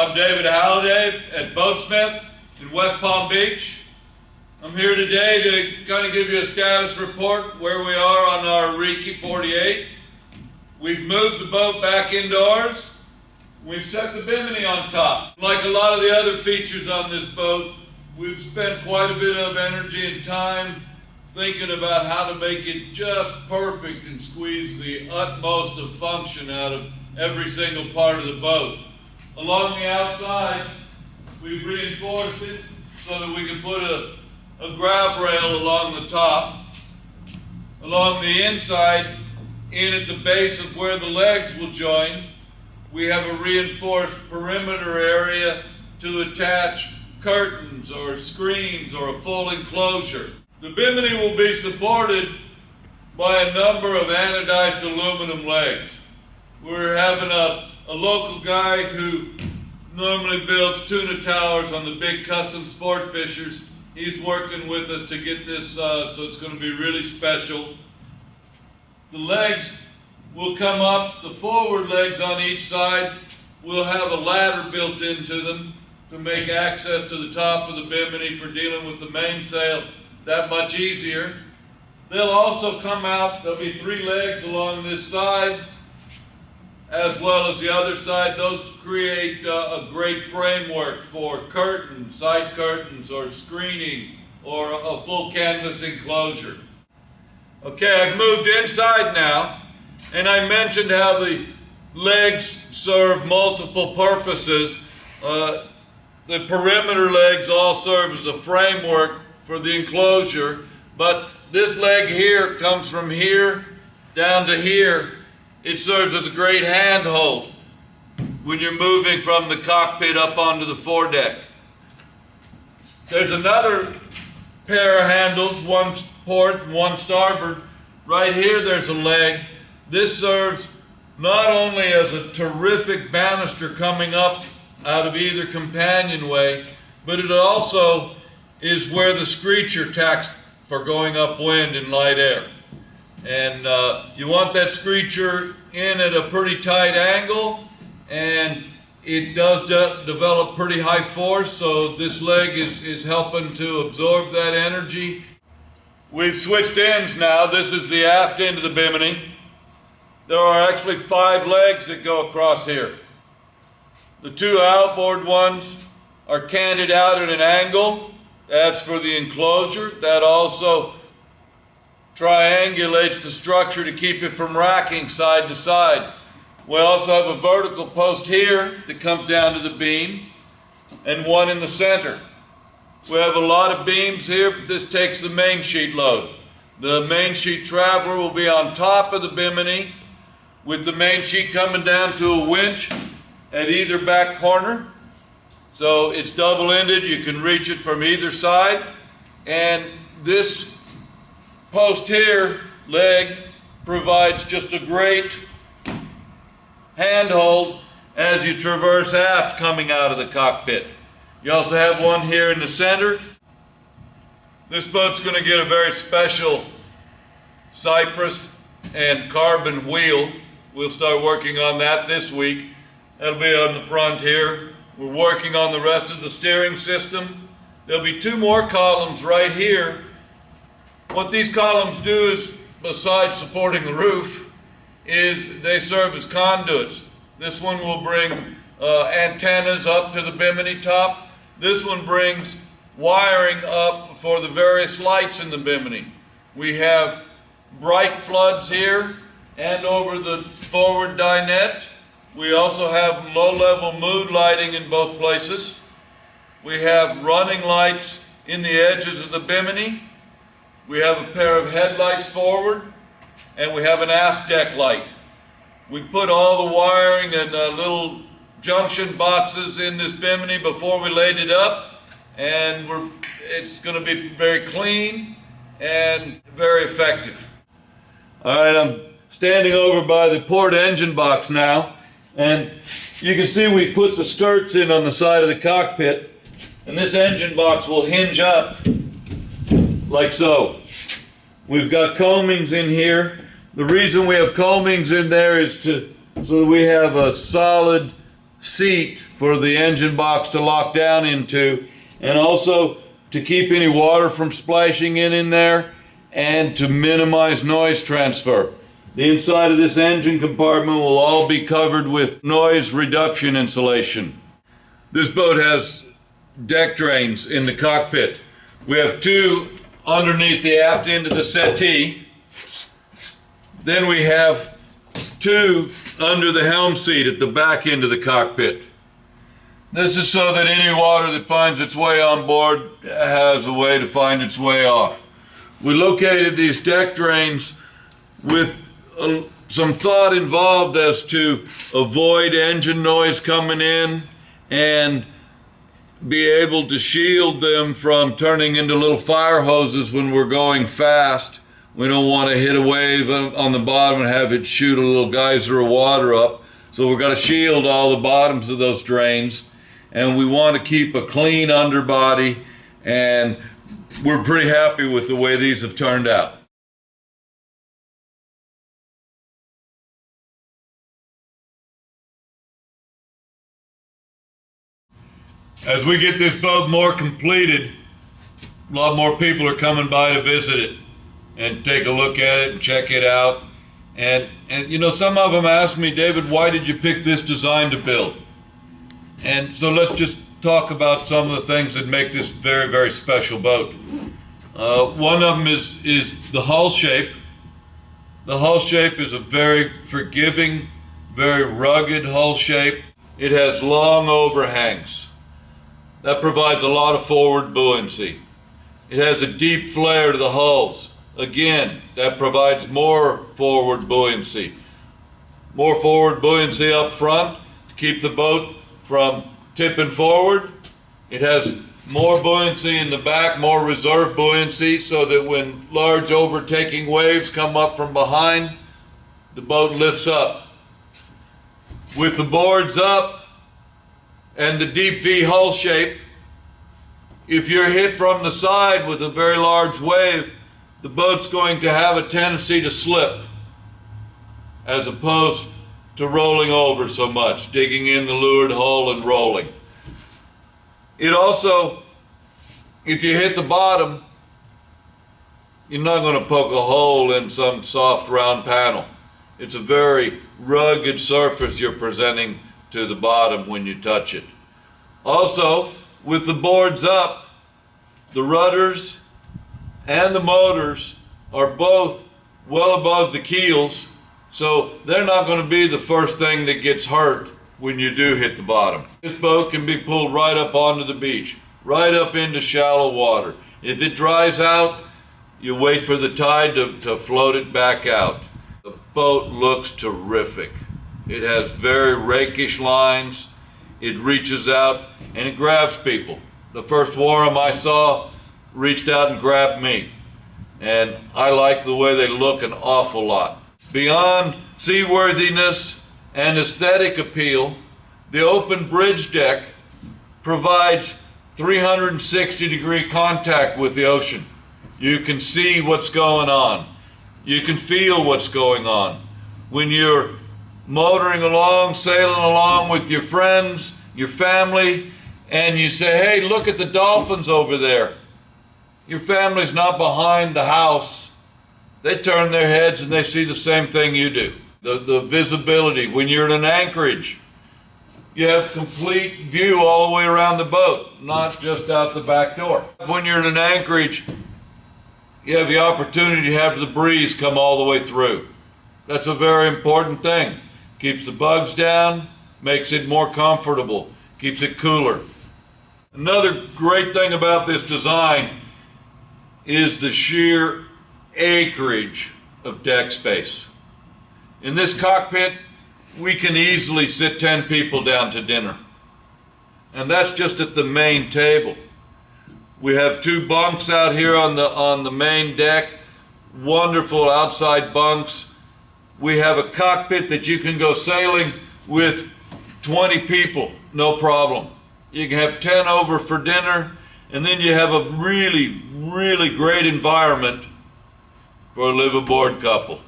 I'm David Halliday at BoatSmith in West Palm Beach. I'm here today to kind of give you a status report where we are on our Ariki 48. We've moved the boat back indoors. We've set the Bimini on top. Like a lot of the other features on this boat, we've spent quite a bit of energy and time thinking about how to make it just perfect and squeeze the utmost of function out of every single part of the boat. Along the outside, we've reinforced it so that we can put a grab rail along the top. Along the inside, in at the base of where the legs will join, we have a reinforced perimeter area to attach curtains or screens or a full enclosure. The Bimini will be supported by a number of anodized aluminum legs. We're having a local guy who normally builds tuna towers on the big custom sport fishers. He's working with us to get this so it's going to be really special. The legs will come up, the forward legs on each side will have a ladder built into them to make access to the top of the Bimini for dealing with the mainsail that much easier. They'll also come out, there'll be 3 legs along this side as well as the other side. Those create a great framework for curtains, side curtains, or screening, or a full canvas enclosure. Okay, I've moved inside now, and I mentioned how the legs serve multiple purposes. The perimeter legs all serve as a framework for the enclosure, but this leg here comes from here down to here. It serves as a great handhold when you're moving from the cockpit up onto the foredeck. There's another pair of handles, one port and one starboard. Right here there's a leg. This serves not only as a terrific banister coming up out of either companionway, but it also is where the screecher tacks for going upwind in light air. And you want that screecher in at a pretty tight angle, and it does develop pretty high force, so this leg is helping to absorb that energy. We've switched ends now. This is the aft end of the Bimini. There are actually 5 legs that go across here. The 2 outboard ones are canted out at an angle. That's for the enclosure. That also triangulates the structure to keep it from racking side to side. We also have a vertical post here that comes down to the beam, and one in the center. We have a lot of beams here, but this takes the main sheet load. The main sheet traveler will be on top of the Bimini, with the main sheet coming down to a winch at either back corner. So it's double-ended, you can reach it from either side. And this post here, leg, provides just a great handhold as you traverse aft coming out of the cockpit. You also have one here in the center. This boat's going to get a very special cypress and carbon wheel. We'll start working on that this week. That'll be on the front here. We're working on the rest of the steering system. There'll be 2 more columns right here. What these columns do is, besides supporting the roof, is they serve as conduits. This one will bring antennas up to the Bimini top. This one brings wiring up for the various lights in the Bimini. We have bright floods here and over the forward dinette. We also have low-level mood lighting in both places. We have running lights in the edges of the Bimini. We have a pair of headlights forward, and we have an aft deck light. We put all the wiring and little junction boxes in this Bimini before we laid it up, and it's going to be very clean and very effective. All right, I'm standing over by the port engine box now, and you can see we put the skirts in on the side of the cockpit, and this engine box will hinge up like so. We've got coamings in here. The reason we have coamings in there is so that we have a solid seat for the engine box to lock down into, and also to keep any water from splashing in there, and to minimize noise transfer. The inside of this engine compartment will all be covered with noise reduction insulation. This boat has deck drains in the cockpit. We have two underneath the aft end of the settee. Then we have two under the helm seat at the back end of the cockpit. This is so that any water that finds its way on board has a way to find its way off. We located these deck drains with some thought involved as to avoid engine noise coming in and be able to shield them from turning into little fire hoses when we're going fast. We don't want to hit a wave on the bottom and have it shoot a little geyser of water up. So we've got to shield all the bottoms of those drains, and we want to keep a clean underbody, and we're pretty happy with the way these have turned out. As we get this boat more completed, a lot more people are coming by to visit it and take a look at it and check it out. And you know, some of them ask me, David, why did you pick this design to build? And so let's just talk about some of the things that make this very, very special boat. One of them is the hull shape. The hull shape is a very forgiving, very rugged hull shape. It has long overhangs. That provides a lot of forward buoyancy. It has a deep flare to the hulls. Again, that provides more forward buoyancy. More forward buoyancy up front to keep the boat from tipping forward. It has more buoyancy in the back, more reserve buoyancy, so that when large overtaking waves come up from behind, the boat lifts up. With the boards up and the deep V hull shape, if you're hit from the side with a very large wave, the boat's going to have a tendency to slip as opposed to rolling over so much, digging in the leeward hull and rolling. It also, if you hit the bottom, you're not going to poke a hole in some soft round panel. It's a very rugged surface you're presenting to the bottom when you touch it. Also, with the boards up, the rudders and the motors are both well above the keels, so they're not going to be the first thing that gets hurt when you do hit the bottom. This boat can be pulled right up onto the beach, right up into shallow water. If it dries out, you wait for the tide to float it back out. The boat looks terrific. It has very rakish lines. It reaches out and it grabs people. The first Warham I saw reached out and grabbed me, and I like the way they look an awful lot. Beyond seaworthiness and aesthetic appeal, the open bridge deck provides 360-degree contact with the ocean. You can see what's going on. You can feel what's going on. When you're motoring along, sailing along with your friends, your family, and you say, hey, look at the dolphins over there. Your family's not behind the house. They turn their heads and they see the same thing you do. The visibility, when you're in an anchorage, you have complete view all the way around the boat, not just out the back door. When you're in an anchorage, you have the opportunity to have the breeze come all the way through. That's a very important thing. Keeps the bugs down, makes it more comfortable, keeps it cooler. Another great thing about this design is the sheer acreage of deck space. In this cockpit, we can easily sit 10 people down to dinner. And that's just at the main table. We have two bunks out here on the main deck, wonderful outside bunks. We have a cockpit that you can go sailing with 20 people, no problem. You can have 10 over for dinner, and then you have a really, really great environment for a live aboard couple.